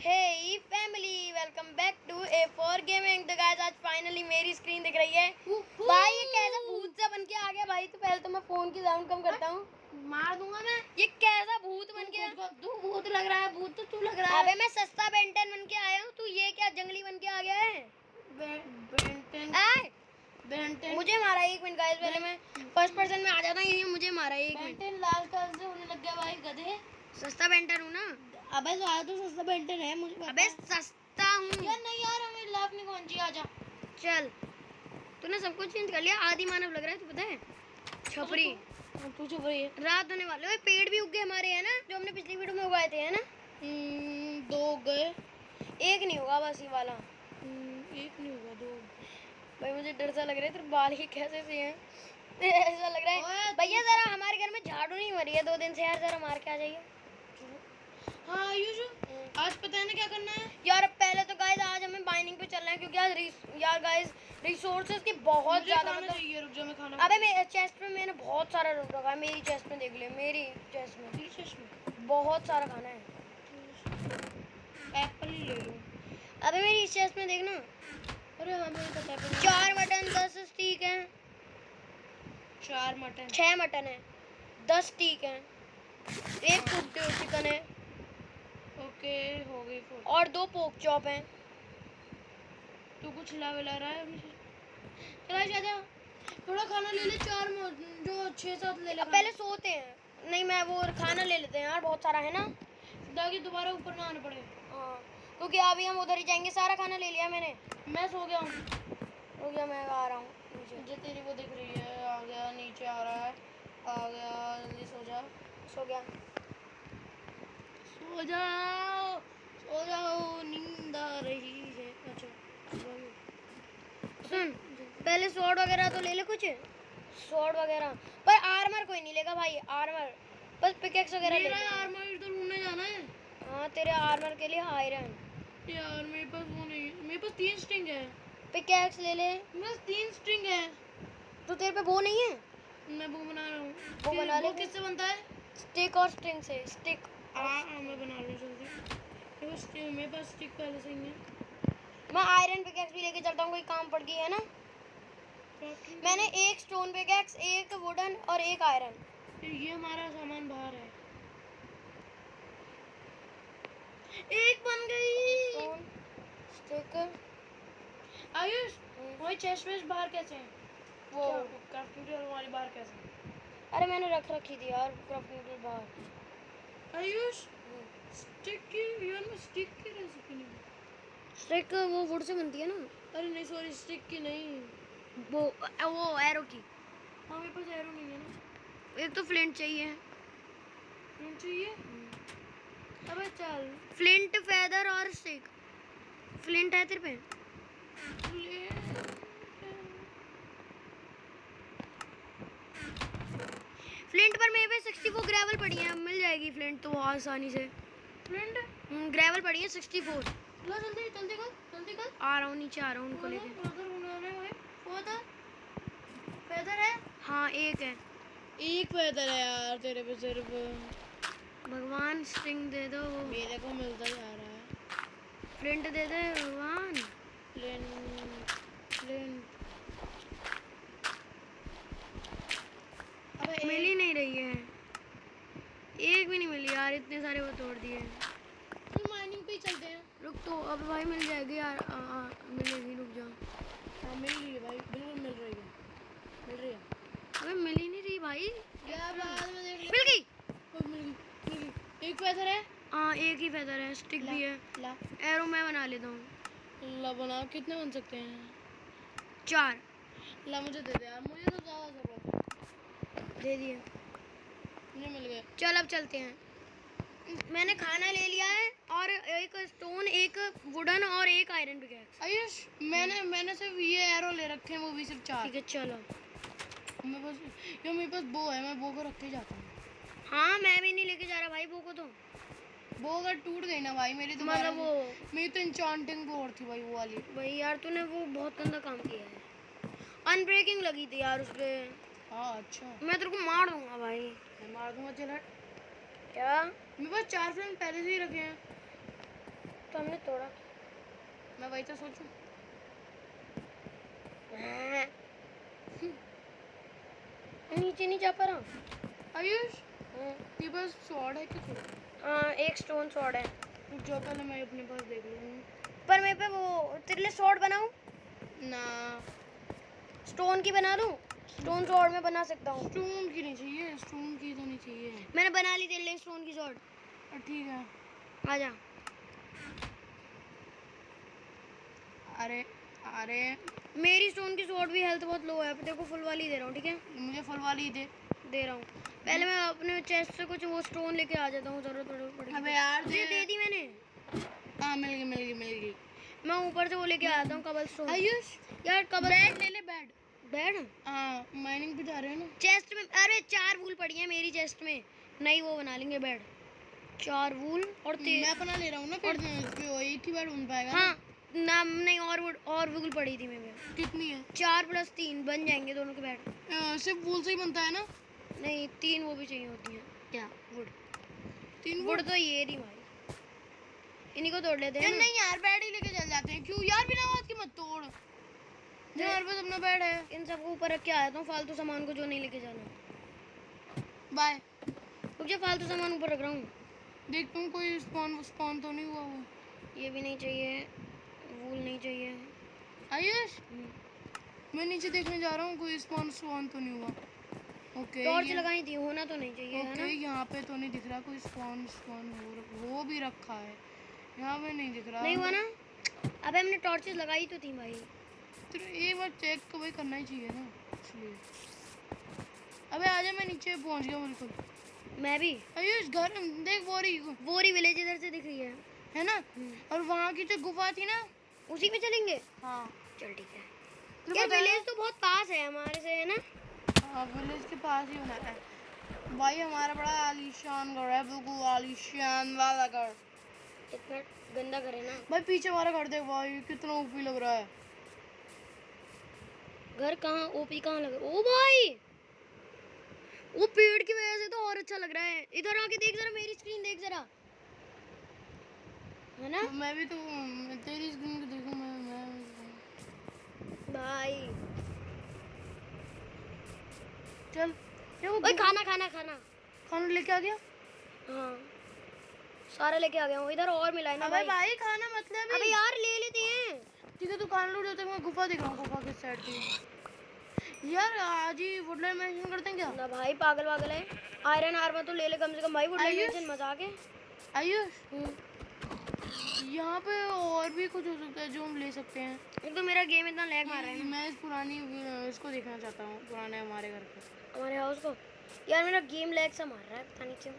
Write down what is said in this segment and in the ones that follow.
Hey family, welcome back to A4 gaming. तो guys आज finally मेरी स्क्रीन दिख रही है। भाई ये कैसा भूत सा बन के आ गया भाई। तो पहले तो मैं फोन की साउंड कम करता हूँ, मार दूंगा मैं। ये कैसा भूत बन गया। तू भूत लग रहा है, भूत तो तू लग रहा है। अबे मैं सस्ता बेंटन बन के आया हूँ, तू ये क्या जंगली बन के आ गया है। बेंटन मुझे मारा। एक मिनट गाइस, पहले मैं फर्स्ट पर्सन में आ जाता हूँ। ये मुझे मारा। एक मिनट। बेंटन लाल कलर से होने लग गया भाई, गधे। सस्ता बेंटन हूँ ना। अबे सारा तो सस्ता बेंटन है, मुझे पता अबे है। सस्ता हूँ यार नहीं यार, हमें लाभ नहीं पहुंची। आजा चल। तूने सब कुछ चेंज कर लिया। आदि मानव लग रहा है, तू पता है। छपरी तू चुप रही है। रात होने वाले। ओए पेड़ भी उग गए हमारे, है ना, जो हमने पिछली वीडियो में उगाए थे, है ना। 2 गए। एक नहीं होगा बस ये वाला। एक नहीं होगा, 2। भाई मुझे डर सा लग रहा है। तेरे बाल ही कैसे से हैं। ऐसा लग रहा है भैया जरा हमारे घर में झाड़ू नहीं मरी है 2 दिन से यार, जरा मार के आ जाइए। हाँ आयुष, आज पता है ना क्या करना है यार पहले तो गाइस आज हमें बाइनिंग पे चलना है, क्योंकि आज यार गाइस रिसोर्सेज की बहुत ज्यादा चाहिए। रुक जा, मैं खाना। अबे मेरे चेस्ट में मैंने बहुत सारा रख रखा है। मेरी चेस्ट में देख ले, मेरी चेस्ट में बहुत सारा खाना है। एप्पल ही ले लो। अबे मेरी इस चेस्ट में देखना। अरे हाँ मुझे पता है। 4 मटन 10 स्टीक हैं। 4 मटन 6 मटन है, 10 स्टीक हैं, 1 कुकड चिकन है। ओके हो गई 4। और 2 पोक चॉप हैं। तू कुछ ला रहा है अभी। चला जा, थोड़ा खाना ले ले। 4 जो 6-7 ले ले। अब पहले सोते हैं। नहीं मैं वो खाना ले लेते हैं यार, बहुत सारा है ना, ताकि दोबारा ऊपर ना आना पड़े। हाँ क्योंकि अभी हम उधर ही जाएंगे। सारा खाना ले लिया मैंने। मैं सो गया हूँ। हो गया, मैं आ रहा हूँ नीचे। मुझे तेरी वो दिख रही है। आ गया, नीचे आ रहा है। आ गया, जल्दी सो जा। सो गया। सो जाओ, सो जाओ, नींद आ रही है। अच्छा सुन, पहले स्वॉर्ड वगैरह तो ले ले कुछ। स्वॉर्ड वगैरह, पर आर्मर कोई नहीं लेगा भाई। आर्मर बस पिकेक्स वगैरह ले। मेरा आर्मर इधर ढूंढने जाना है। हाँ तेरे आर्मर के लिए आयरन। यार मेरे पास वो नहीं है। मेरे पास 3 स्ट्रिंग है। पिकेक्स ले ले। मेरे पास 3 स्ट्रिंग है। तो तेरे पे वो नहीं है। मैं वो बना रहा हूँ। वो बना ले। किससे बनता है? स्टिक और स्ट्रिंग से। स्टिक। हाँ मैं बना रही हूँ जल्दी। मेरे पास स्टिक पहले से ही है। मैं आयरन पिकेक्स भी लेके चलता हूँ, कोई काम पड़ गई है ना। मैंने 1 स्टोन पिकेक्स, 1 वुडन और 1 आयरन। ये हमारा सामान बाहर है। एक बन गई। Stone stick. आयुष वही चेस्ट वेस्ट बाहर कैसे है? वो क्राफ्टिंग टेबल हमारी बाहर कैसे है? अरे मैंने रख रखी थी यार क्राफ्टिंग टेबल बाहर। आयुष स्टिक की, यार मैं स्टिक की रेसिपी नहीं। स्टिक वो वुड से बनती है ना। अरे नहीं सॉरी, स्टिक की नहीं, वो एरो की। हाँ मेरे पास एरो नहीं है ना। एक तो फ्लिंट चाहिए। फ्लिंट चाहिए। अबे चल फ्लिंट, फेदर और स्टिक। फ्लिंट है तेरे पे? फ्लिंट पर मेरे पे 64 ग्रेवल पड़ी है। मिल जाएगी फ्लिंट तो आसानी से। फ्लिंट ग्रेवल पड़ी है 64। लो जल्दी जल्दी कर, जल्दी कर। आ रहा हूँ, नीचे आ रहा हूँ उनको लेके। फेदर है? हाँ 1 है। एक फेदर है यार तेरे पे सिर्फ। भगवान स्ट्रिंग दे दो। मेरे को मिलता जा रहा है। फ्लिंट दे दे भगवान। Flint flint. अबे मिल ही नहीं रही है, एक भी नहीं मिली यार। इतने सारे वो तोड़ दिए। चल माइनिंग पे ही चलते हैं। रुक तो, अब भाई मिल जाएगी यार। मिलेगी, रुक जाओ। हाँ मिल रही है भाई, बिल्कुल मिल रही है, मिल रही है। अबे मिल ही नहीं रही भाई। यार बाद में देख मिल गई। मिल गई। एक फेदर है। हाँ 1 ही फेदर है, स्टिक भी है। ला एरो मैं बना लेता हूँ। ला बना। कितने बन सकते हैं? 4। ला मुझे दे दे यार, मुझे तो ज़्यादा ज़रूरत है। दे दिए। मुझे मिल गए। चल अब चलते हैं। मैंने खाना ले लिया है और 1 स्टोन, 1 वुडन और 1 आयरन पिकेक्स। आयुष मैंने सिर्फ ये एरो ले रखे हैं, वो भी सिर्फ 4। ठीक है चलो। मेरे पास बो है, मैं बो को रख के जाता हूँ। हाँ मैं भी नहीं लेके जा रहा भाई बो को। तो बो अगर टूट गई ना भाई मेरी, तो मतलब वो मेरी तो इंचांटिंग बोर्ड थी भाई, वो वाली। भाई यार तूने वो बहुत गंदा काम किया है। अनब्रेकिंग लगी थी यार उस पे। हाँ अच्छा, मैं तेरे को मार दूंगा भाई। मैं मार दूंगा। चल हट। क्या? मेरे पास 4 फ्रेंड पहले से ही रखे हैं। तो हमने तोड़ा। मैं वही तो सोचूं। नीचे नहीं जा पा रहा। आयुष तेरे पास स्वॉर्ड है क्या? हाँ, एक स्टोन स्वॉर्ड है। रुक जाओ, पहले मैं अपने पास देख लूँ। पर मेरे पे वो तेरे लिए स्वॉर्ड बनाऊं? ना, स्टोन की बना दूं? स्टोन स्वॉर्ड में बना सकता हूँ। स्टोन की नहीं चाहिए, स्टोन की तो नहीं चाहिए। मैंने बना ली तेरे लिए स्टोन की स्वॉर्ड। ठीक है, आजा। अरे अरे मेरी स्टोन की स्वॉर्ड भी हेल्थ बहुत लो है, तेरे को फुल वाली दे रहा हूँ, ठीक है? मुझे फुल वाली दे रहा हूँ। पहले मैं अपने चेस्ट से कुछ वो स्टोन लेके आ जाता हूँ, जरूरत पड़ेगी। अबे यार दे दी मैंने। हाँ, मिल गई। मैं ऊपर से वो लेके आता हूँ कबल स्टोन। आयुष यार कबल बेड ले ले, बेड। बेड? हाँ, माइनिंग पे जा रहे हैं ना। चेस्ट में अरे 4 वूल पड़ी है मेरी चेस्ट में, नहीं वो बना लेंगे बेड। 4 वूल और मैं अपना ले रहा हूँ ना, फिर एक ही बेड बन पाएगा। हाँ ना, नहीं और वूल पड़ी थी मेरे में। कितनी है? 4 + 3 बन जाएंगे दोनों के बेड। सिर्फ वूल से ही बनता है ना? नहीं 3 वो भी चाहिए होती है। क्या? वुड। 3 वुड तो ये रही भाई, इन्हीं को तोड़ लेते हैं ना। नहीं यार, बेड ही लेके चल जाते हैं। क्यों यार, बिना आवाज के मत तोड़। हमारे पास अपना बेड है। इन सबको ऊपर रख के आया था फालतू सामान को जो नहीं लेके जाना। बाय। रुक जा, फालतू सामान ऊपर रख रहा हूँ। देख तुम कोई स्पॉन तो नहीं हुआ वो। ये भी नहीं चाहिए, वूल नहीं चाहिए। आयुष मैं नीचे देखने जा रहा हूँ, कोई स्पॉन तो नहीं हुआ। ओके, टॉर्च लगाई थी, होना तो नहीं चाहिए है ओके, ना? यहाँ पे तो नहीं दिख रहा कोई स्पॉन वो भी रखा है। यहाँ पे नहीं दिख रहा। नहीं हुआ ना? अबे हमने टॉर्चेस लगाई तो थी भाई। तो एक बार चेक तो भाई करना ही चाहिए ना, इसलिए। अबे आजा, मैं नीचे पहुँच गया बिल्कुल। मैं भी। आयुष घर देख, वोरी विलेज इधर से दिख रही है ना? और वहाँ की जो गुफा थी ना, उसी में चलेंगे। हाँ चल ठीक है। तुझे यार पता है विलेज तो बहुत पास है हमारे से, है ना? हाँ, विलेज के पास ही बनाया है भाई। हमारा बड़ा आलीशान घर है, बिल्कुल आलीशान वाला घर। इतना गंदा करे ना भाई पीछे हमारा घर देख भाई, कितना ऊपरी लग रहा है। घर। कहाँ ओपी कहाँ लगा? ओ भाई, वो पेड़ की वजह से तो और अच्छा लग रहा है। इधर आके देख जरा, मेरी स्क्रीन देख जरा, है ना? मैं भी तो तेरी स्क्रीन को देखूं। मैं भाई चल ओए, खाना लेके आ गया। हाँ सारा लेके आ गया हूँ। इधर और मिला है ना अबे भाई। भाई खाना मतलब अबे यार ले लेते हैं। ठीक है, तू खाना लूट देते, मैं गुफा दिख रहा हूँ। गुफा किस साइड थी यार? आज ही वुडलैंड मेंशन करते हैं क्या? ना भाई, पागल है। आयरन आर्मर तो ले ले कम से कम भाई, वुडलैंड मेंशन मजाक है। आयुष यहाँ पे और भी कुछ हो सकता है जो हम ले सकते हैं। एक तो मेरा गेम इतना लैग मार रहा है ना। मैं इस पुरानी इसको देखना चाहता हूँ, पुराने हमारे घर को, हमारे हाउस को। यार मेरा गेम लैग सा मार रहा है, पता नहीं क्यों।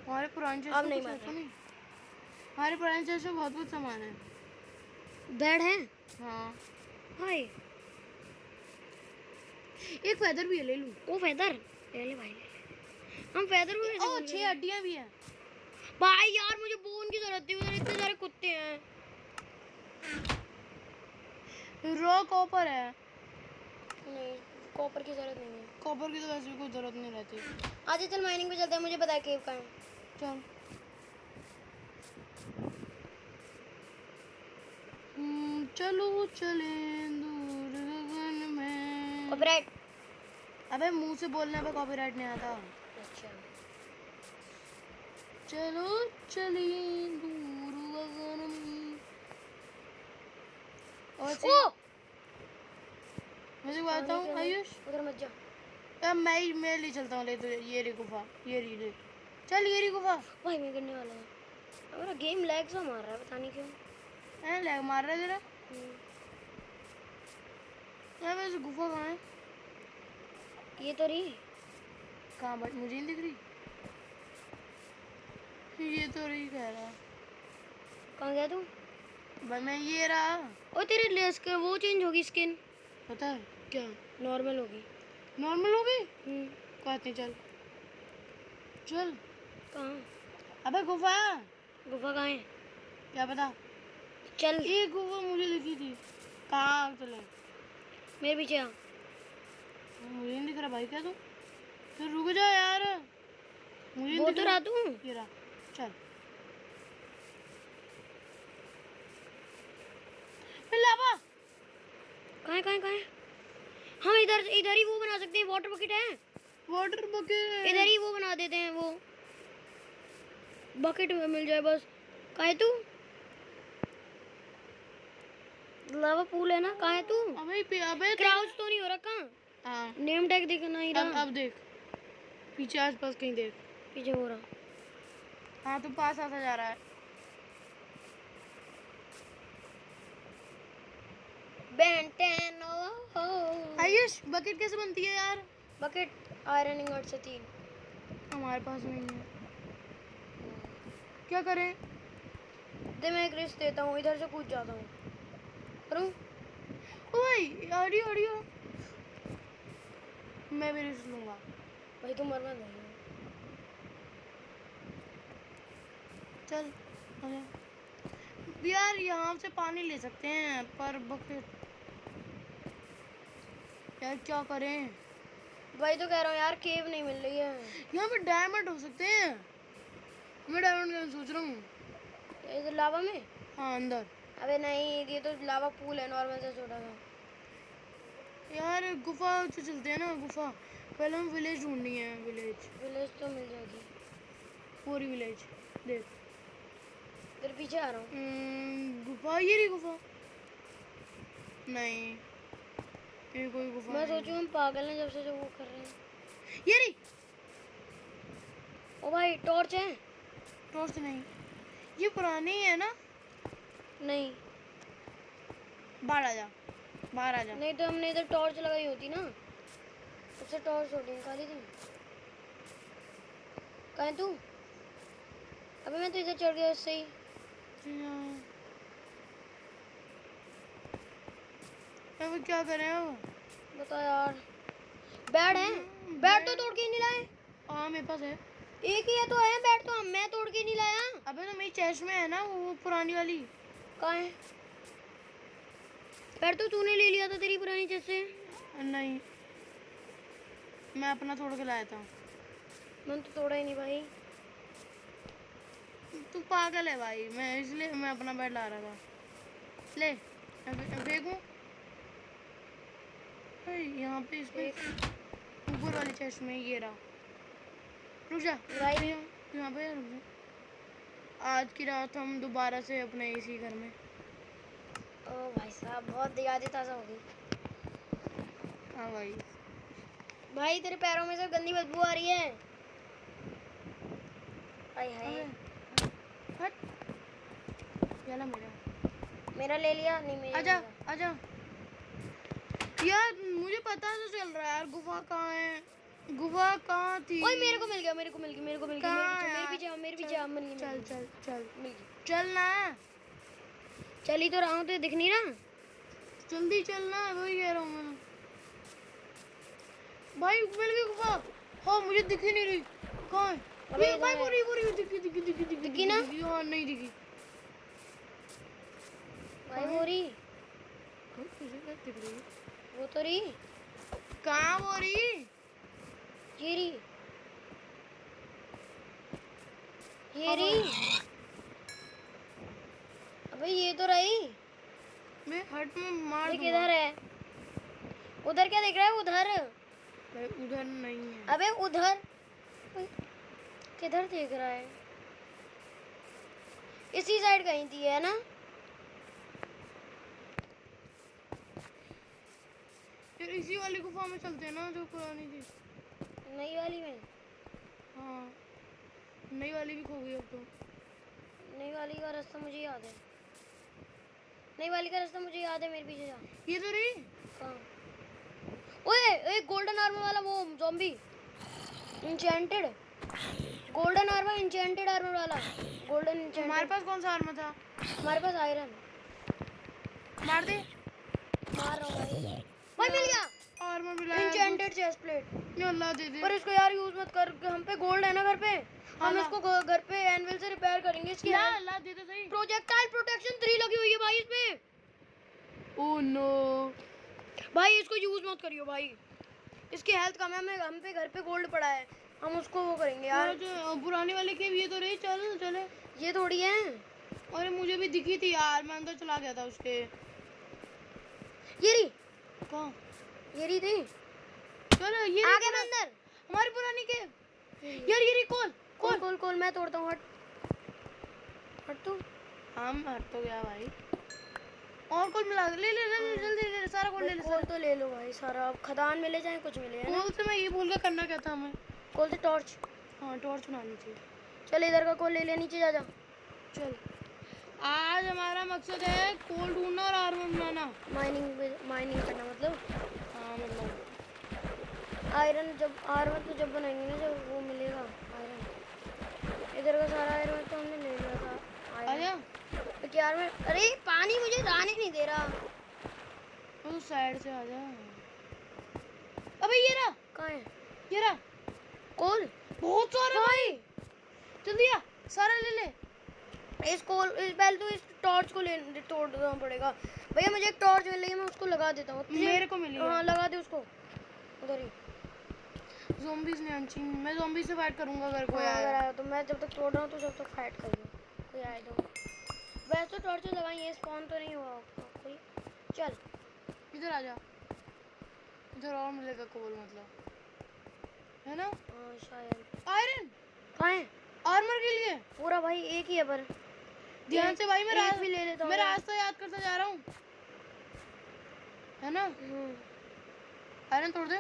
हमारे पुराने अब नहीं मार रहा। हमारे पुराने चेस्ट में बहुत कुछ सामान है। बेड है हाँ, भाई। एक फेदर भी है, ले लूँ? वो फेदर ले ले भाई, ले ले। हम फेदर को कैसे भूल 6 गए? हड्डियाँ भी हैं भाई यार मुझे बोन की जरूरत थी, उधर इतने सारे कुत्ते हैं। रॉ कॉपर है। नहीं, कॉपर की जरूरत नहीं है। कॉपर की तो वैसे भी कोई जरूरत नहीं रहती। आज चल माइनिंग पे चलते हैं, मुझे पता है केव कहाँ है। चल चलो चले दूर गगन में। कॉपीराइट। अबे मुंह से बोलने पे कॉपीराइट नहीं आता। अच्छा चलो चले दूर गगन में। और मुझे बताता हूँ आयुष, उधर मत जा। अब मैं ले चलता हूँ। ले तो ये रही गुफा, ये रही ले। चल ये रही गुफा। भाई मैं करने वाला हूँ। मेरा गेम लैग सा मार रहा है, पता नहीं क्यों। लैग मार रहा है जरा। यार वैसे गुफा कहाँ है? ये तो रही। कहाँ? बट मुझे नहीं दिख रही। ये तो रही कह रहा। कहाँ गया तू? भाई मैं ये रहा। ओ तेरे लेस के वो चेंज होगी स्किन। पता है क्या? नॉर्मल होगी। नॉर्मल हो गई? कहते चल चल। कहाँ? अबे गुफा। गुफा कहाँ है? क्या पता। चल ये गुफा मुझे दिखी थी। कहाँ चले? मेरे पीछे आ। मुझे नहीं दिख रहा भाई। क्या तू? फिर रुक जा यार, मुझे वो नहीं तो दिख रहा तू। ये रहा। चल कहाँ है? हम इधर इधर ही वो बना सकते हैं, वाटर बकेट है। वाटर बकेट इधर ही वो बना देते हैं, वो बकेट में मिल जाए बस। कहाँ है तू? लावा पूल है ना, कहाँ है तू? अबे क्राउच तो नहीं हो रखा? हाँ नेम टैग दिखना ही रहा। अब देख पीछे आसपास कहीं देख। पीछे हो रहा। हाँ तो पास आता जा रहा है। बेंटेन आयुष बकेट कैसे बनती है यार? बकेट आयरन इंगॉट से 3। हमारे पास नहीं है, क्या करें? दे मैं एक रिस्क देता हूँ, इधर से कूद जाता हूँ। करूँ? ओए ऑडियो मैं भी रिस्क लूंगा। भाई तुम मरना नहीं। चल आजा। यार यहाँ से पानी ले सकते हैं पर बकेट यार क्या करें? भाई तो कह रहा हूँ यार, केव नहीं मिल रही है। यहाँ पे डायमंड हो सकते हैं। मैं डायमंड का सोच रहा हूँ। इधर लावा में? हाँ अंदर। अबे नहीं, ये तो लावा पूल है नॉर्मल से छोटा सा। यार गुफा से चलते हैं ना, गुफा पहले हम विलेज ढूंढनी है। विलेज तो मिल जाएगी। पूरी विलेज देख। इधर पीछे आ रहा हूँ। गुफा, ये रही गुफा। नहीं ये कोई गुफा मैं नहीं। सोचूं हम पागल हैं जब से जो वो कर रहे हैं। ये रही। ओ भाई टॉर्च है? टॉर्च नहीं, ये पुरानी है ना। नहीं बाहर आ जा, बाहर आ जा। नहीं तो हमने इधर टॉर्च लगाई होती ना, उससे टॉर्च होती निकाली थी। कहाँ है तू? अबे मैं तो इधर चढ़ गया इससे ही। अब क्या करें अब? बता यार। बेड है? बेड तो तोड़ के ही नहीं लाए। हाँ मेरे पास है। एक ही है तो है बेड, तो मैं तोड़ के नहीं लाया। अबे तो मेरी चेस्ट में है ना वो पुरानी वाली। कहाँ है? बेड तो तूने ले लिया था तेरी पुरानी चेस्ट से। नहीं मैं अपना तोड़ के लाया था। मैंने तो तोड़ा ही नहीं भाई। तू पागल है भाई, मैं इसलिए मैं अपना बेड ला रहा था। ले फेंकूं? यहाँ पे इसमें ऊपर वाली चेस्ट में ये रहा। रुक जा भाई यहाँ पे रुक जा। आज की रात हम दोबारा से अपने इसी घर में। ओ भाई साहब बहुत यादें ताज़ा हो गई। हाँ भाई। भाई तेरे पैरों में से गंदी बदबू आ रही है। हाय हाय। हट चला मेरा ले लिया? नहीं मेरा आजा ले लिया। आजा। यार मुझे पता तो चल रहा है यार गुफा कहाँ है। गुफा कहाँ थी? ओए मेरे को मिल गया, मेरे को मिल गया, मेरे को मिल गया। कहाँ मेरे है? पीछे आओ, मेरे पीछे आओ। चल चल चल मिल गई। चल ना, चल ही तो रहा हूँ, तो दिख नहीं रहा। जल्दी चलना, वही कह रहा हूँ मैं। भाई मिल गई गुफा। हाँ मुझे दिख ही नहीं रही। कहाँ है? अबे ये इधर भाई है। पूरी दिखी ना? हाँ नहीं दिखी भाई वो रही, तुझे क्या दिख रही है? वो तो रही, कहाँ वो रही? ये रही, ये रही। अबे ये तो रही। मैं हट में मार ये दूंगा। किधर है? उधर क्या दिख रहा है? उधर। भाई उधर नहीं है। अबे उधर किधर देख रहा है? इसी साइड कहीं थी है ना? फिर इसी वाली गुफा में चलते हैं ना जो पुरानी थी। नई वाली में? हाँ नई वाली भी खो गई अब तो। नई वाली का रास्ता मुझे याद है। नई वाली का रास्ता मुझे याद है, मेरे पीछे जा। ये तो रही। कहाँ? ओए एक गोल्डन आर्मर वाला वो zombie, enchanted golden armour, enchanted armour वाला। Golden enchanted. हमारे पास कौन सा आर्मर था? हमारे पास आयरन। मार दे। मार रहा हूँ भाई। भाई मिल गया आर्मर मिला। Enchanted chest plate. अल्लाह दे दे। पर इसको यार यूज मत कर, हम पे गोल्ड है ना घर पे। हम ला। इसको घर पे एनविल से रिपेयर करेंगे। इसकी ला ला दे दे सही। प्रोजेक्टाइल प्रोटेक्शन 3 लगी हुई है भाई इसमें। ओह नो भाई इसको यूज मत करियो भाई, इसकी हेल्थ कम है। हम पे घर पे गोल्ड पड़ा है, हम उसको वो करेंगे यार। जो पुरानी वाली के ये तो रही। चल चले। ये थोड़ी है। अरे मुझे भी दिखी थी यार, मैं अंदर चला गया था उसके। ये रही। कहाँ? ये रही थी, चलो ये आ गया मैं अंदर। हमारी पुरानी केव। यार ये कोल खोल खोल खोल, मैं तोड़ता हूँ। हट हट तू। हम हट तो गया भाई। और कोल मिला, ले ले ले जल्दी ले, सारा कोल ले ले। खोल तो ले लो भाई सारा, अब खदान मिले चाहे कुछ मिले, है ना। कोल से मैं ये भूल गया करना क्या था हमें। खोल से टॉर्च। हाँ टॉर्च बनानी चाहिए। चल इधर का कोल ले लिया, नीचे जा जा। चल आज हमारा मकसद है कोल ढूंढना और आर्मर बनाना। माइनिंग करना मतलब। हाँ मतलब आयरन जब आर्मर तो जब बनाएंगे ना, जब वो मिलेगा आयरन। इधर का सारा आयरन तो हमने ले लिया था। आजा तो यार मैं, अरे पानी मुझे जाने नहीं दे रहा। तो साइड से आजा। अबे ये रहा, कहाँ है ये रहा कोल? बहुत सारा भाई। जल्दी आ, सारा ले ले। इस पहले तो इस टॉर्च को तोड़ना पड़ेगा। भैया मुझे एक टॉर्च मिल रही है, मैं उसको लगा देता हूँ। मेरे को मिली है। हाँ लगा दे उसको उधर ही। ज़ॉम्बीज़ ने अंची, मैं ज़ॉम्बी से फाइट करूंगा अगर कोई हाँ, अगर आया। आया तो मैं जब तक तोड़ रहा हूँ तो जब तक फाइट करिए, कोई आए तो। वैसे तो टॉर्च लगाई है, स्पॉन तो नहीं हुआ कोई। चल इधर आ जा, इधर और मिलेगा कोल मतलब, है ना। हाँ शायद। आयरन कहाँ है? आर्मर के लिए पूरा भाई एक ही है पर। ध्यान से भाई, एक भी ले लेता हूँ मैं रास्ता याद करता जा रहा हूँ, है ना। आयरन तोड़ दे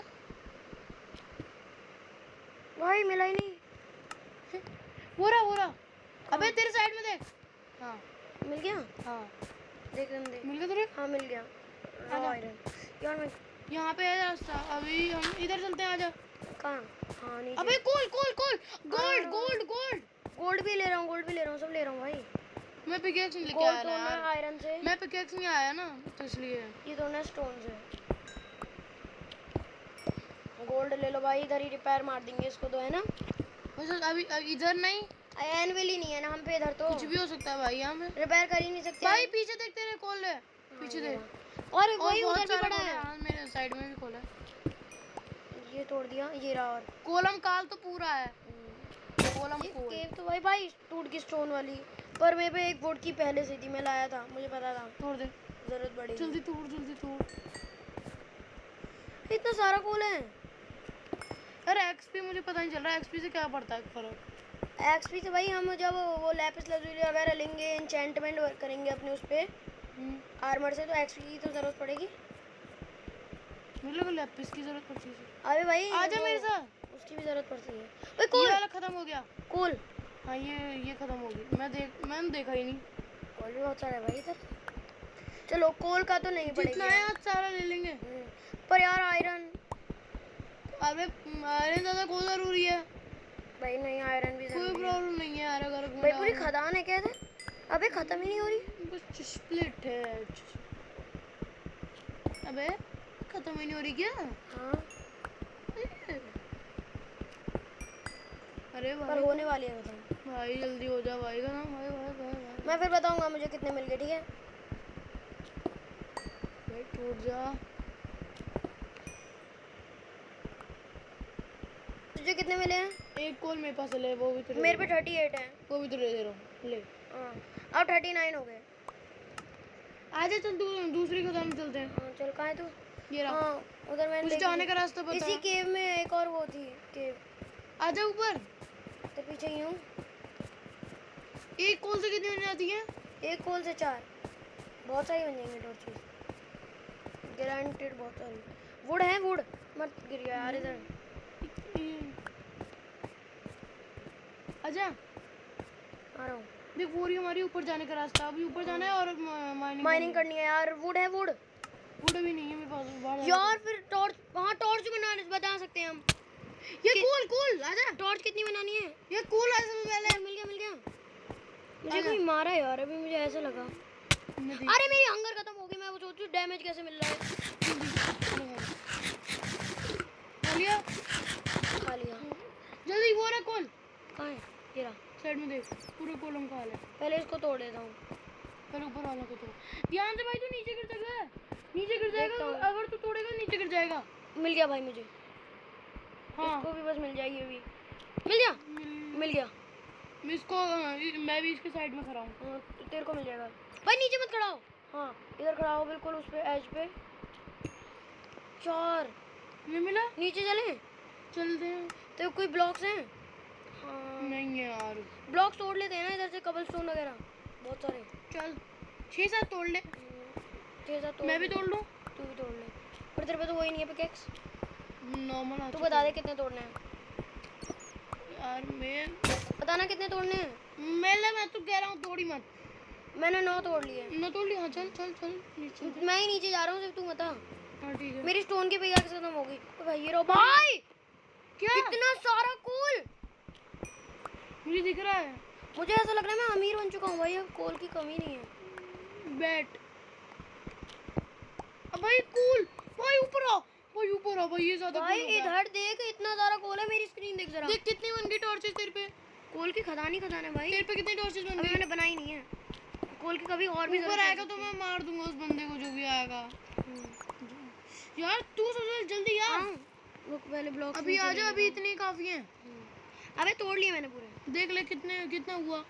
भाई, मिला ही नहीं। पूरा अबे तेरे साइड में देख। हाँ मिल गया। हाँ देख दे। मिल गया तुझे। हाँ मिल गया। आयरन यार मैं यहाँ पे है रास्ता, अभी हम इधर चलते हैं, आजा। कहाँ? हाँ नीचे। अबे कोल गोल्ड गोल्ड गोल्ड भी ले रहा हूँ, सब ले रहा हूँ भाई। मैं पिकेक्स नहीं लेके गोल्ड आया ना तोड़ना यार, आयरन से। मैं पिकेक्स नहीं आया ना तो इसलिए। ये तोड़ना स्टोन से। गोल्ड ले लो भाई, इधर ही रिपेयर मार देंगे इसको तो, है ना। वैसे अभी इधर नहीं, एनविल ही नहीं है ना हम पे, इधर तो कुछ भी हो सकता है भाई यहाँ पे। रिपेयर कर ही नहीं सकते भाई पीछे देख, तेरे कोल है पीछे देख। और वही बहुत उधर भी सारा पड़ा कोल है। हाँ, मेरे साइड में भी कोल है। ये तोड़ दिया, ये रहा। और कोलम काल तो पूरा है, कोलम ये कोल। केव तो भाई टूट गई स्टोन वाली, पर मेरे पे एक वुड की पहले से थी, मैं लाया था, मुझे पता था तोड़ दे जरूरत पड़ेगी। जल्दी तोड़। इतना सारा कोल है। अरे एक्सपी मुझे पता नहीं चल रहा, एक्सपी से क्या पड़ता है फर्क। एक्सपी से भाई हम जब वो लैपिस lazuli वगैरह लेंगे, एन्चेंटमेंट करेंगे अपने उस पे आर्मर से, तो एक्सपी की तो जरूरत पड़ेगी। मुझे लगा लैपिस की जरूरत पड़ती है। अबे भाई आजा मेरे साथ, उसकी भी जरूरत पड़ती है। ओए ये कोल वाला खत्म हो गया। कोल हाँ ये खत्म हो गई, मैंने देखा ही नहीं। कोल भी बहुत सारा है भाई इधर। चलो कोल का तो नहीं जितना पड़ेगा, है आज सारा ले लेंगे। पर यार आयरन। अबे आयरन ज्यादा को जरूरी है भाई नहीं, आयरन भी कोई जरूरी है प्रॉब्लम नहीं है यार, अगर भाई। पूरी खदान है क्या इधर? अबे खत्म ही नहीं हो रही। बस स्प्लिट है। अबे खत्म ही नहीं हो रही क्या? हाँ अरे पर भाई होने वाली है खत्म। भाई जल्दी हो जा भाई का नाम, भाई मैं फिर बताऊंगा मुझे कितने मिल गए, ठीक है। भाई टूट जा। तुझे कितने मिले हैं? एक कोल मेरे पास ले, वो भी तेरे मेरे पे 38 है। वो भी तेरे दे रहा हूँ, ले। हाँ अब 39 हो गए। आजा चल दूसरी खदान में चलते हैं। हाँ चल, कहाँ है तू? ये रहा। हाँ उधर मैंने उस देखी जाने थी। का रास्ता बता। इसी केव में एक और वो थी केव। आजा ऊपर। तो पीछे ही हूँ। एक कोल से कितनी बन जाती है? एक कोल से 4, बहुत सारी बन जाएंगी टॉर्चेस, गारंटेड। बहुत सारी वुड है, वुड मत गिर गया यार इधर। आजा आ रहा हूँ। देख वो रही हमारी ऊपर जाने का रास्ता, अभी ऊपर जाना है और माइनिंग करनी है यार। वुड है, वुड भी नहीं है मेरे पास बाहर यार। फिर टॉर्च, हाँ टॉर्च बता सकते हैं हम। ये कोल आजा। टॉर्च कितनी बनानी है? ये कोल ऐसे पहले मिल गया। मुझे कोई मारा है यार, अभी मुझे ऐसा लगा। अरे मेरी हंगर खत्म हो गई, मैं वो सोचूं डैमेज कैसे मिल रहा है। खा लिया। जल्दी वो रहा कोल। कहाँ है? ये रहा। साइड में देख, पूरे कोलम का हाल है। पहले इसको तोड़ देता हूँ। पहले ऊपर वाला को तोड़। ध्यान से भाई, तू नीचे गिर जाएगा, अगर तू तोड़ेगा नीचे गिर जाएगा। मिल गया भाई मुझे। हाँ इसको भी बस मिल जाएगी अभी। मिल गया। मैं भी इसके साइड में खड़ा हूँ। हाँ तो तेरे को मिल जाएगा भाई। नीचे मत खड़ा हो। हाँ इधर खड़ा हो बिल्कुल उस पे, एज पे। 4 ये मिला। नीचे चले चलते हैं। तो कोई ब्लॉक्स हैं? हाँ नहीं है यार। ब्लॉक्स तोड़ लेते हैं ना इधर से, कबलस्टोन वगैरह बहुत सारे। चल 6-7 तोड़ ले। 6-7 तोड़ मैं भी ले। तोड़ लूँ। तू भी तोड़ ले, पर तेरे पे तो वही नहीं है पिकेक्स। नॉर्मल तू बता दे कितने तोड़ने हैं, यार। मैं बताना कितने तोड़ने हैं। मैं तो कह रहा हूँ तोड़ी मत। मैंने 9 तोड़ लिए। न तोड़ लिया। चल चल चल नीचे। मैं ही नीचे जा रहा हूँ, सिर्फ तू बता। हाँ ठीक है। मेरी स्टोन की पिकेक्स खत्म हो गई। ओ भाई ये रो भाई, क्या इतना सारा कोल। मुझे दिख रहा है। मुझे ऐसा लग रहा है मैं अमीर बन चुका हूँ भाई, अब कोल की कमी नहीं है। बैट। अब भाई कूल। भाई ऊपर आ। भाई ये ज्यादा भाई cool हो गया। इधर देख, इतना सारा कोल है। मेरी स्क्रीन देख जरा। देख कितनी बन गई टॉर्चेस तेरे पे। कोल की खदान ही खदान है भाई। तेरे पे कितनी टॉर्चेस बन अभी गई। मैंने बनाई नहीं है। कोल की कभी और भी ऊपर जरूरत आएगा है। तो मैं मार दूंगा उस बंदे को जो भी आएगा। यार तू सोच जल्दी यार। हाँ, वो पहले ब्लॉक अभी आ जा। अभी इतनी काफी है। अबे तोड़ लिए मैंने पूरे। देख ले कितना हुआ।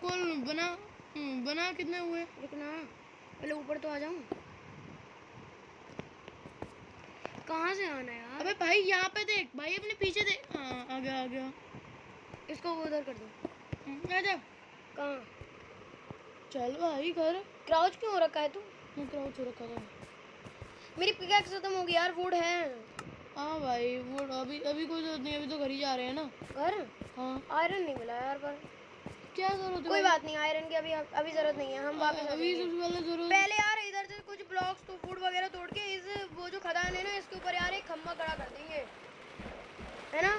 कॉल बना कितने हुए। रुकना, पहले ऊपर तो आ जाऊं। कहाँ से आना है यार? अबे भाई यहाँ पे देख भाई, अपने पीछे देख। हाँ आ गया। इसको उधर कर दो। आ जा। कहाँ? चल भाई घर। क्राउच क्यों हो रखा है तू? मैं क्राउच हो रखा था। मेरी पिकैक्स खत्म हो गई यार, वुड है। हाँ भाई वो अभी कोई जरूरत नहीं, अभी तो घर ही जा रहे हैं ना। घर? हाँ। आयरन नहीं मिला यार, पर क्या जरूरत है। कोई बात नहीं, आयरन की अभी जरूरत नहीं है। हम वापस आ अभी जाएंगे। सबसे पहले जरूरत। पहले यार इधर से कुछ ब्लॉक्स तो फूड वगैरह तोड़ के इस वो जो खदान है ना, इसके ऊपर यार एक खम्भा खड़ा कर देंगे, है ना?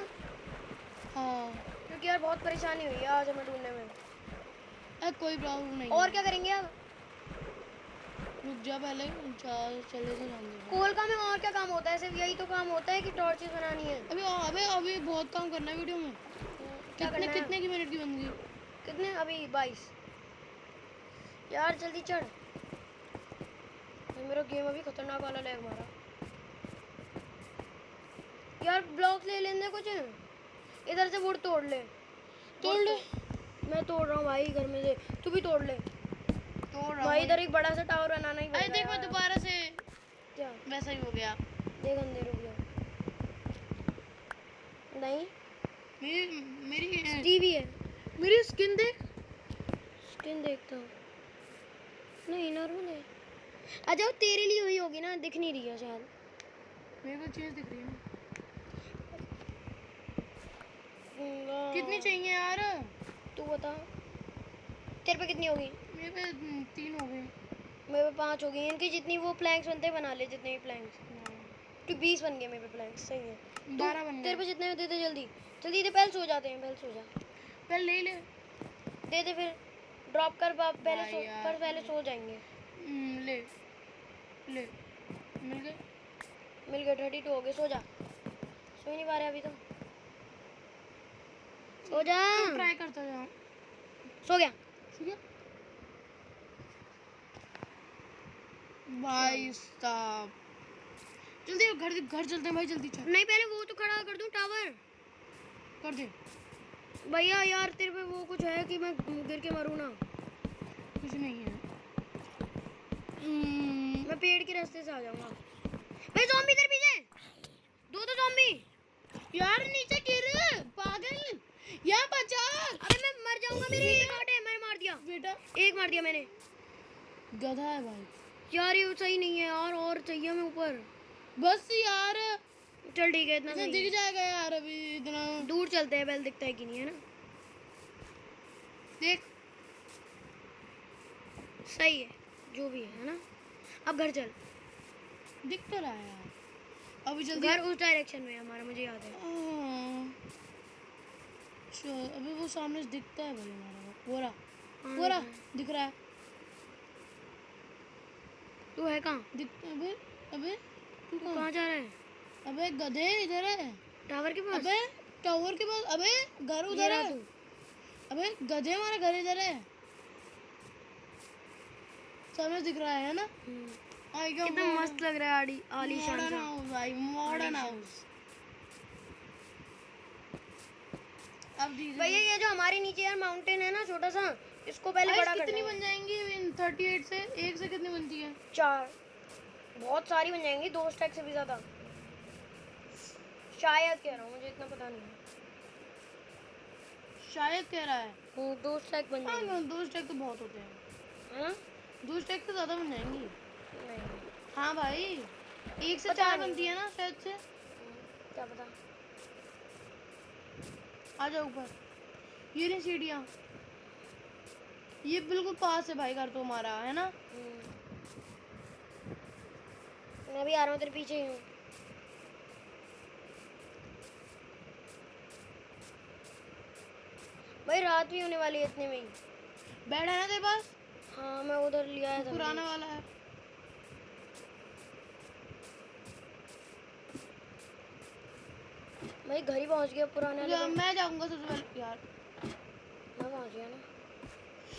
हाँ क्योंकि यार बहुत परेशानी हुई है आज हमें ढूंढने में। कोई प्रॉब्लम नहीं। और क्या करेंगे अब? रुक जा पहले। चले तो जाने दे। कोल का में और क्या काम होता है? सिर्फ यही तो काम होता है कि टॉर्चेस बनानी है। अभी बहुत काम करना है वीडियो में। क्या करना है? कितने की मिनट की बन गई। कितने? अभी 22। यार जल्दी चढ़। मेरा गेम अभी खतरनाक वाला लैग मारा। यार ब्लॉक ले लेने कुछ, इधर से वुड तोड़ ले। तोड़ ले। मैं तोड़ रहा हूँ भाई घर में से, तू भी तोड़ ले। तोड़ रहा भाई इधर एक बड़ा सा टावर बनाना ही अरे पड़ेगा देख मैं यार। दोबारा से क्या? वैसा ही हो गया। देख अंधेर हो गया। नहीं मेरी टीवी है। मेरी स्किन देख। स्किन देखता हूँ। नहीं नॉर्मल है। अच्छा वो तेरे लिए हुई होगी ना, दिख नहीं रही है शायद। मेरे को चीज दिख रही है ना। कितनी चाहिए यार। तू बता, तेरे पे कितनी होगी? मेरे पे 3 हो गए। मेरे पे 5 हो गई। इनकी जितनी वो प्लैंक्स बनते हैं बना ले, जितने भी प्लैंक्स। तो 20 बन गए मेरे पे प्लैंक्स, सही है। 12 बन गए। तेरे पे जितने होते थे जल्दी जल्दी दे, पहले सो जाते हैं। पहले सो जा, पहले ले ले। दे दे फिर ड्रॉप कर बाप। पहले भाई सो, यार। पर पहले सो जाएंगे। ले ले मिल गए। मिल गए। 32 हो गए। सो जा। सो ही नहीं पा रहे अभी तो। सो जा। ट्राई करता जाऊँ। सो गया। ठीक है भाई साहब। जल्दी घर चलते हैं भाई, जल्दी चल। नहीं पहले वो तो खड़ा कर दूं टावर। कर दे। भैया यार तेरे पे वो कुछ है कि मैं गिर के मरूं ना? कुछ नहीं है। मैं पेड़ के रास्ते से आ जाऊंगा। भाई ज़ॉम्बी तेरे पीछे। दो ज़ॉम्बी। यार नीचे गिर पागल। यहाँ बचा। अबे मैं मर जाऊंगा। मेरी एक आटे मैंने मार दिया। बेटा एक मार दिया मैंने। गधा है भाई। यार ये सही नहीं है यार, और चाहिए हमें ऊपर। बस यार चल ठीक है, इतना सही दिख है। जाएगा यार। अभी इतना दूर चलते हैं, पहले दिखता है कि नहीं, है ना? देख। सही है जो भी है ना? अब घर चल। दिख तो रहा है यार। अभी जल्दी। घर उस डायरेक्शन में है हमारा, मुझे याद है। चल अभी वो सामने से दिखता है भाई हमारा। पूरा हाँ, पूरा दिख रहा है। तू है कहाँ? अबे अबे तू कहाँ जा रहा है? अबे गधे इधर है। टावर के पास? अबे टावर के पास। अबे घर ये उधर रहा है। तू। अबे गधे हमारा घर इधर है। सामने दिख रहा है ना? कितना मस्त लग रहा है। आलीशान मॉडर्न सा। हाउस भाई, मॉडर्न हाउस। अब भैया ये जो हमारे नीचे यार माउंटेन है ना छोटा सा, इसको पहले बड़ा करना कितनी है। बन जाएंगी 38 से? एक से कितनी बनती है? 4। बहुत सारी बन जाएंगी, 2 स्टैक से भी ज्यादा शायद, कह रहा हूँ, मुझे इतना पता नहीं है। शायद कह रहा है। 2 स्टैक बन जाएंगे। हाँ 2 स्टैक तो बहुत होते हैं। है ना? 2 स्टैक तो ज्यादा बन जाएंगी। नहीं, हाँ भाई, 1 से पता 4 नहीं। बनती है ना शायद से। क्या पता। आ जाओ ऊपर, ये रही सीढ़ियाँ, ये बिल्कुल पास है भाई घर तो हमारा, है ना। मैं भी आ रहा हूँ, तेरे पीछे ही हूँ। भाई रात भी होने वाली है इतने में ही। बेड है ना तेरे पास? हाँ मैं उधर ले आया था। पुराना वाला है। भाई घर ही पहुँच गया पुराने वाले पे। मैं जाऊंगा सबसे पहले यार। मैं पहुँच गया ना।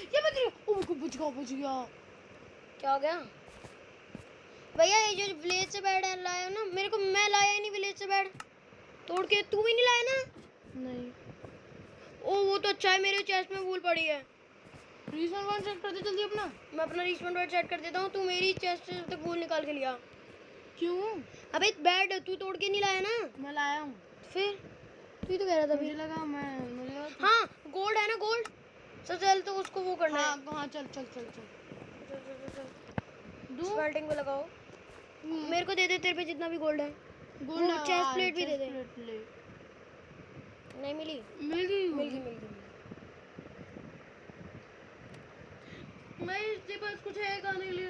ये बच गया, ओ बच गया। क्या हो गया? भैया ये जो विलेज से बेड लाया ना, मेरे को, मैं लाया ही नहीं विलेज से बेड तोड़ के। तू भी नहीं लाया ना? नहीं। ओ वो तो अच्छा है, मेरे चेस्ट में वूल पड़ी है। रिस्पॉन पॉइंट सेट कर दे जल्दी अपना। मैं अपना रिस्पॉन पॉइंट सेट कर देता हूँ, तू मेरी चेस्ट से तक वूल निकाल के लिया। क्यों? अबे बेड तू तोड़ के नहीं लाया ना? मैं लाया हूँ। फिर तू ही तो कह रहा था मुझे अभी। लगा मुझे लगा हाँ गोल्ड है ना, गोल्ड सबसे पहले तो उसको वो करना है। हाँ चल चल दो स्मेल्टिंग पे लगाओ। मेरे को दे दे तेरे पे जितना भी गोल्ड है। गोल्ड वो चेस्ट प्लेट भी दे दे। नहीं मिली? मिल गई मिल गई। मैं इसके पास कुछ है खाने के लिए।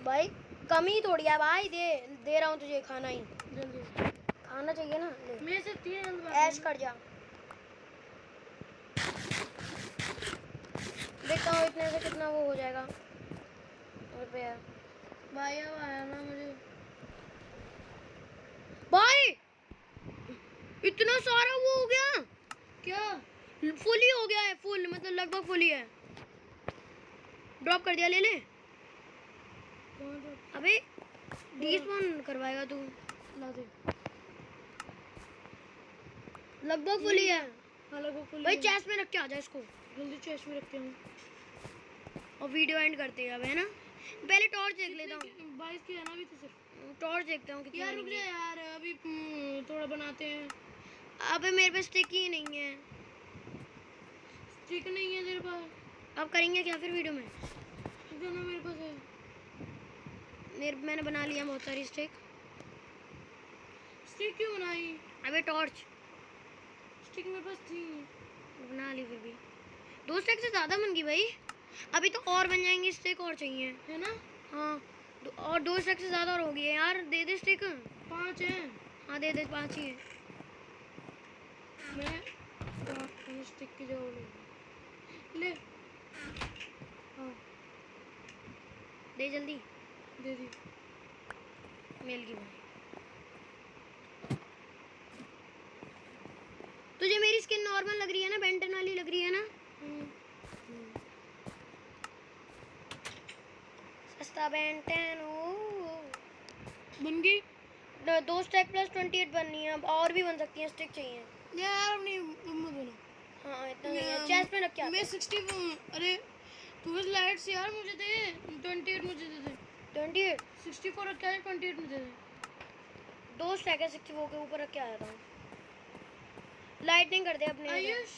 भाई कमी थोड़ी है भाई, दे रहा हूँ तुझे खाना ही। जल्दी खाना चाहिए ना, ले। मेरे से 3 ऐश कर जा। देखता हूँ इतने से कितना वो हो जाएगा। रुपया भाई अब आया ना मुझे। भाई इतना सारा वो हो गया। क्या? फुल ही हो गया है, फुल मतलब लगभग फुल ही है। ड्रॉप कर दिया, ले ले। अबे डिस्पॉन करवाएगा तू? ला दे। लगभग फुल ही है। हाँ लगभग फुल। भाई चेस्ट में रख के आ जा इसको। जल्दी चेस्ट में रखते हूँ और वीडियो एंड करते हैं अब, है ना? पहले टॉर्च देख लेता हूँ। 22 की है ना अभी तो सिर्फ। टॉर्च देखता हूँ कितनी यार रुक बनी जा है। यार, अभी थोड़ा बनाते हैं। अबे मेरे पास स्टिक ही नहीं है। स्टिक नहीं है तेरे पास? अब करेंगे क्या फिर वीडियो में? जो ना मेरे पास है। मैंने बना लिया बहुत सारी स्टिक। स्टिक क्यों बनाई? अबे टॉर्च स्टिक मेरे पास थी। बना ली फिर भी। 2 स्टिक से ज़्यादा बन गई भाई। अभी तो और बन जाएंगी, स्टिक और चाहिए, है ना? हाँ। और 2 स्टिक से ज़्यादा और हो गई है यार। दे दे स्टिक। 5 है। हाँ दे 5 ही है। मैं स्टिक की जगह ले। हाँ दे जल्दी। दे दी। मिल गई भाई। तुझे मेरी स्किन नॉर्मल लग रही है ना, बेंटन वाली लग रही है ना? सस्ता बेंटन। बन गई। 2 स्टैक प्लस 28 बननी है। अब और भी बन सकती है, स्टिक चाहिए यार अपनी मम्मा दोनों। हाँ इतना नहीं है। चेस्ट में रख के मैं 60। अरे तू बस लाइट्स यार मुझे दे। 28 मुझे दे दे। 28 64 रख के आया, 28 मुझे दे। 2 स्टैक है 64 के ऊपर रख के आया था। लाइटनिंग कर दे अपने। आयुष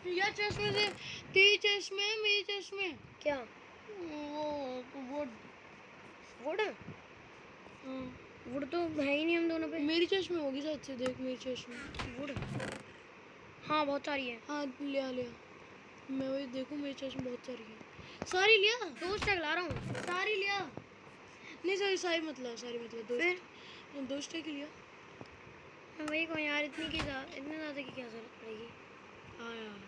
यार चेस्ट में से, तेरी चेस्ट में, मेरी चेस्ट में क्या? वो वुड। वुड? हाँ वुड तो है ही नहीं हम दोनों पे। मेरी चेस्ट में होगी शायद से। देख मेरी चेस्ट में वुड हाँ बहुत सारी है। हाँ लिया मैं वही देखूँ, मेरी चेस्ट में बहुत सारी है। सारी लिया? 2 स्टैक ला रहा हूँ। सारी लिया? नहीं सारी मतलब 2 फिर 2 स्टेक लिया। मैं वही कहूँ यार, इतने ज़्यादा की क्या जरूरत पड़ेगी? हाँ यार।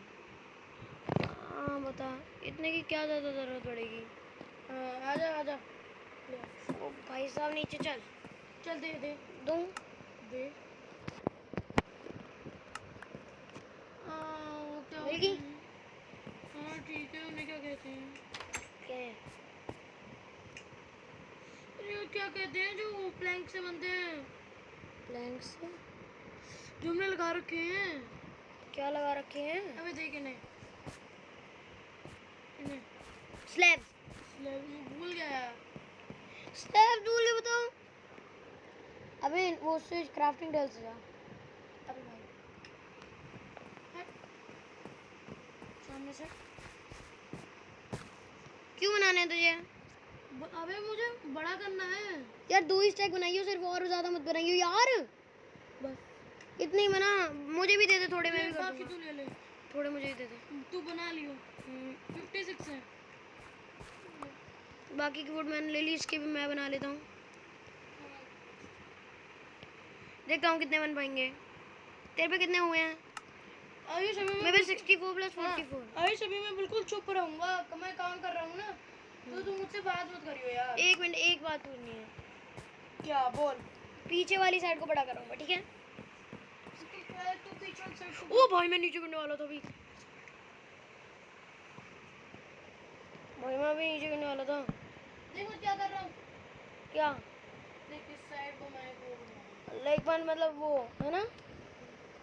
हाँ बता, इतने की क्या ज़्यादा ज़रूरत पड़ेगी? आजा ओ भाई साहब नीचे चल। चल दे दूँ? दे। वो क्या मिल गई? हाँ ठीक है। उन्हें क्या कहते हैं? क्या है? अरे क्या कहते हैं जो प्लैंक से बनते हैं? प्लैंक से? जो हमने लगा रखे हैं। क्या लगा रखे हैं? अबे देख इन्हें स्लैब्स। भूल गया। स्टेप जल्दी बताओ। अबे वो उससे क्राफ्टिंग टेबल से जा। अबे भाई हट सामने से। क्यों बनाने हैं तुझे? अबे मुझे बड़ा करना है। यार 2 ही स्टैक बनाइयो सिर्फ, और ज़्यादा मत बनाइयो यार। बस इतनी बना, मुझे भी दे दे थोड़े, मैं ले, भी कर बाकी दूंगा। तू ले ले। थोड़े मुझे भी दे दे। तू बना लियो। 56 है। बाकी की वुड मैंने ले ली, इसके भी मैं बना लेता हूँ। देखता हूँ कितने बन पाएंगे। तेरे पे कितने हुए हैं? आयुष अभी मेरे पे 64 प्लस 44। आयुष अभी मैं बिल्कुल चुप रहूंगा, मैं काम कर रहा हूँ ना, तो तू मुझसे बात मत करियो यार। 1 मिनट, एक बात पूछनी है। क्या बोल। पीछे वाली साइड को बड़ा करूँगा, ठीक है? तू पीछे वाली साइड को। ओ भाई मैं नीचे गिरने वाला था अभी। भाई मैं अभी नीचे गिरने वाला था। देखो क्या कर रहा हूँ। क्या? देख इस साइड को मैं वो बनाऊंगा। लाइक वन मतलब वो है ना,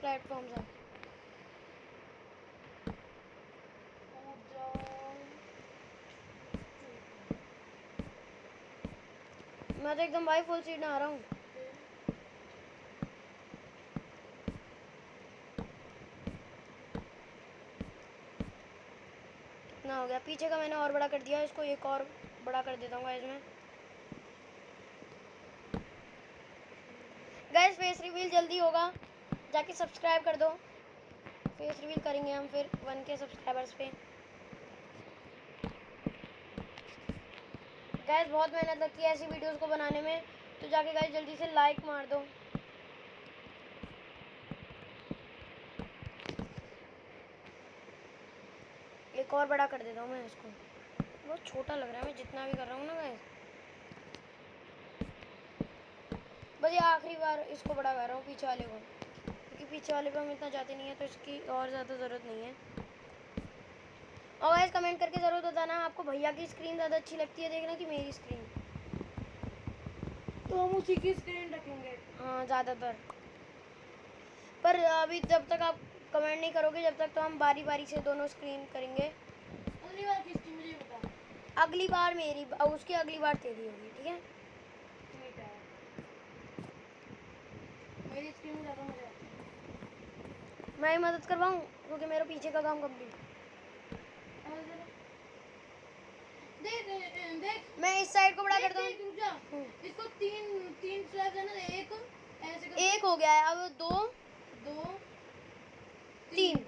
प्लेटफॉर्म सा। कूद जाओ। मैं तो एकदम भाई फुल सीट आ रहा हूँ। कितना हो गया? पीछे का मैंने और बड़ा कर दिया, इसको एक और बड़ा कर देता हूँ इसमें। गाइस फेस रिवील जल्दी होगा, जाके सब्सक्राइब कर दो। फेस रिवील करेंगे हम फिर 1K सब्सक्राइबर्स पे। गाइस बहुत मेहनत लगती है ऐसी वीडियोस को बनाने में, तो जाके गाइस जल्दी से लाइक मार दो। एक और बड़ा कर देता हूँ मैं इसको, बहुत छोटा लग रहा है मैं जितना भी कर रहा हूँ ना गाइस। बस ये आखिरी बार इसको बड़ा कर रहा हूँ पीछे वाले को, क्योंकि पीछे वाले पे हम इतना जाते नहीं है, तो इसकी और ज़्यादा ज़रूरत नहीं है। और गाइस कमेंट करके ज़रूर बताना आपको भैया की स्क्रीन ज़्यादा अच्छी लगती है देखना कि मेरी स्क्रीन। तो हम उसी की स्क्रीन रखेंगे। हाँ ज़्यादातर, पर अभी जब तक आप कमेंट नहीं करोगे जब तक, तो हम बारी बारी से दोनों स्क्रीन करेंगे। अगली बार किसकी मुझे बता। अगली बार मेरी, उसकी अगली बार तेरी होगी, ठीक है? ठीक है। मेरी स्क्रीन में ज़्यादा मजा आता है। मैं ही मदद करवाऊँ क्योंकि मेरा पीछे का काम कंप्लीट। देख देख मैं इस साइड को बड़ा करता हूँ। रुक जा। इसको तीन तीन स्लैब है ना, एक ऐसे कर, एक हो गया है, अब 2 दो 3।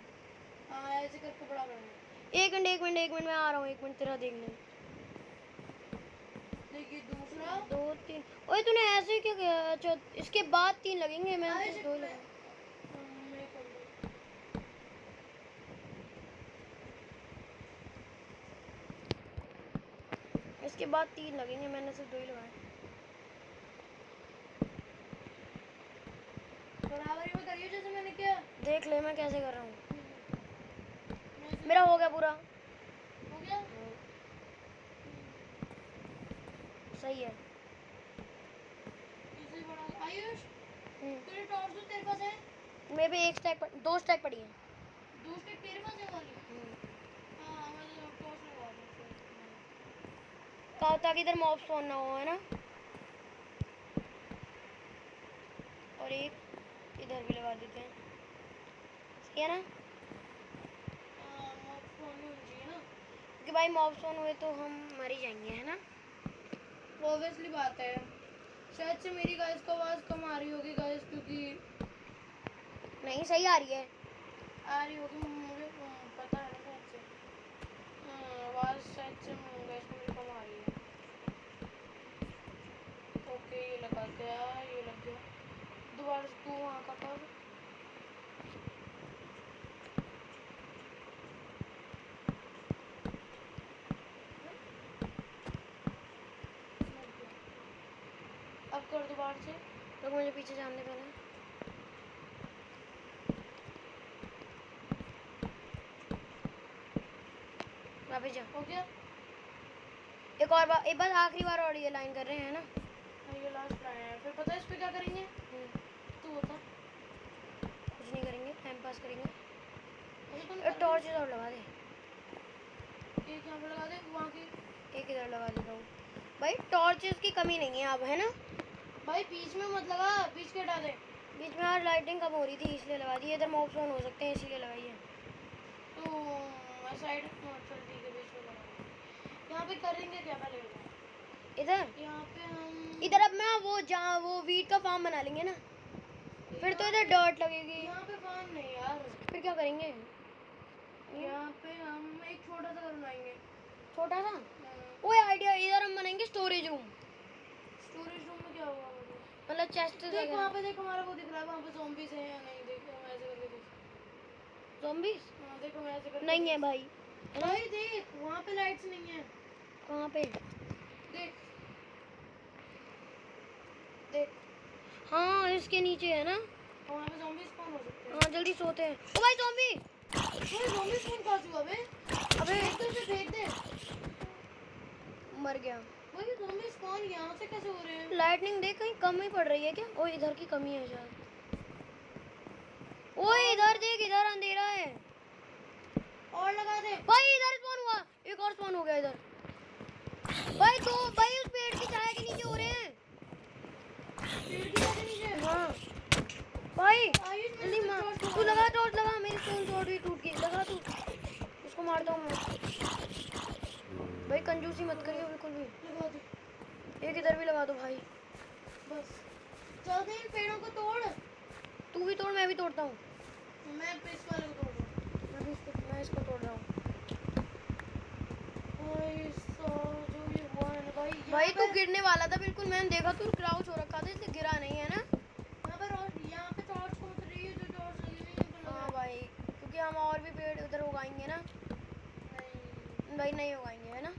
हाँ ऐसे करके बड़ा करना। एक मिनट मैं आ रहा हूँ, 1 मिनट तेरा देखने। देखिए दूसरा 2 3। ओए तूने ऐसे क्यों किया? अच्छा इसके बाद 3 लगेंगे, मैंने तो 2 लगाए। मैं कर लूँ। इसके बाद 3 लगेंगे, मैंने सिर्फ 2 ही लगाए। बराबरी में करिए जैसे मैंने किया। देख ले मैं कैसे कर रहा हूँ। मैं मेरा हो गया पूरा। हो गया। सही है। इसे बड़ा आयुष हम्म, तेरे टॉर्च तो तेरे पास है। मेरे पे 2 स्टैक पड़ी है। दूसरे तेरे पास है वाली। हाँ मैं टॉर्च लगा दूँ फिर। ताकि इधर मॉब स्पॉन ना हो, है ना? और एक इधर भी लगा देते हैं, सही है ना? हाँ मॉब स्पॉन नहीं होनी चाहिए ना। क्योंकि भाई मॉब स्पॉन हुए तो हम मर ही जाएंगे, है ना? ऑब्वियसली बात है। शायद से मेरी गाइस को आवाज़ कम आ रही होगी गाइस, क्योंकि नहीं सही आ रही है। आ रही होगी मुझे पता है ना शायद से। आवाज़ शायद से गाइस को मेरी कम आ रही है। ओके ये लगा दिया, ये लग गया। दोबारा से तू वहाँ का कर। अब कर दोबारा से। तो मुझे पीछे जाने पहले। वापस जा। हो गया। एक और बार, एक बार आखिरी बार और ये लाइन कर रहे हैं ना? ये लास्ट लाइन है, फिर पता है इस पे क्या करेंगे। तू बता। कुछ नहीं करेंगे, टाइम पास करेंगे। अच्छा तुम एक टॉर्च इधर लगा दे। एक यहाँ पे लगा दे, वहाँ की एक इधर लगा देता हूँ। भाई टॉर्चेस की कमी नहीं है अब, है ना? भाई बीच में मत लगा, बीच के हटा दे। बीच में यार लाइटिंग कम हो रही थी इसलिए लगा दी। इधर मॉब्स ऑन हो सकते हैं इसीलिए लगाई है। तो साइड चल ठीक है, बीच में लगा। यहाँ पे करेंगे क्या पहले बता। इधर यहाँ पे हम इधर अब ना वो जहाँ वो वीट का फार्म बना लेंगे ना, फिर तो इधर डॉट लगेगी। यहाँ पे फार्म नहीं यार, फिर क्या करेंगे? यहाँ पे हम एक छोटा सा घर बनाएंगे। छोटा सा? ओए आइडिया, इधर हम बनाएंगे स्टोरेज रूम। स्टोरेज रूम में क्या होगा मुझे? मतलब चेस्ट देख वहाँ पे, देख हमारा वो दिख रहा है, वहाँ पे ज़ॉम्बीज़ हैं या नहीं। देख हम ऐसे करके देख। ज़ॉम्बीज हाँ देख हम ऐसे करके नहीं है भाई, है ना? भाई देख वहाँ पे लाइट्स नहीं है। कहाँ पे? देख देख हाँ इसके नीचे है ना। वहाँ पे ज़ॉम्बी स्पॉन हो सकते हैं। हाँ जल्दी सोते हैं। ओ भाई ज़ॉम्बी! भाई ज़ॉम्बी स्पॉन कहाँ से हुआ बे? अबे फेंक दे उसे, फेंक दे। मर गया। भाई ये ज़ॉम्बी स्पॉन यहाँ से कैसे हो रहे हैं? लाइटनिंग देख कहीं कम ही पड़ रही है क्या? ओ इधर की कमी है शायद। ओए इधर देख, इधर अंधेरा है। और लगा दे। भाई इधर स्पॉन हुआ, एक और स्पॉन हो गया इधर। भाई दो भाई उस पेड़ की छाया के नीचे हो रहे हैं। पेड़ की वजह नीचे। हाँ भाई आयुष जल्दी मार, तू लगा टॉर्च लगा, मेरी स्टोन शॉर्ट भी टूट गई। लगा तू, इसको मारता हूँ मैं। भाई कंजूसी मत करियो बिल्कुल भी। लगा दे। एक इधर भी लगा दो भाई। बस जल्दी इन पेड़ों को तोड़। तू भी तोड़, मैं भी तोड़ता हूँ। मैं इस वाले को तोड़ रहा हूँ। मैं इसको तोड़ रहा हूँ। भाई जो ये हुआ है ना भाई, भाई तू गिरने वाला था बिल्कुल, मैंने देखा तू क्राउच हो रखा था इसलिए गिरा नहीं, है ना? यहाँ पे टॉर्च कौन सी रही है? जो टॉर्च लगी हुई है तो लगा। हाँ भाई, क्योंकि हम और भी पेड़ उधर उगाएंगे ना। नहीं भाई नहीं उगाएंगे, है ना?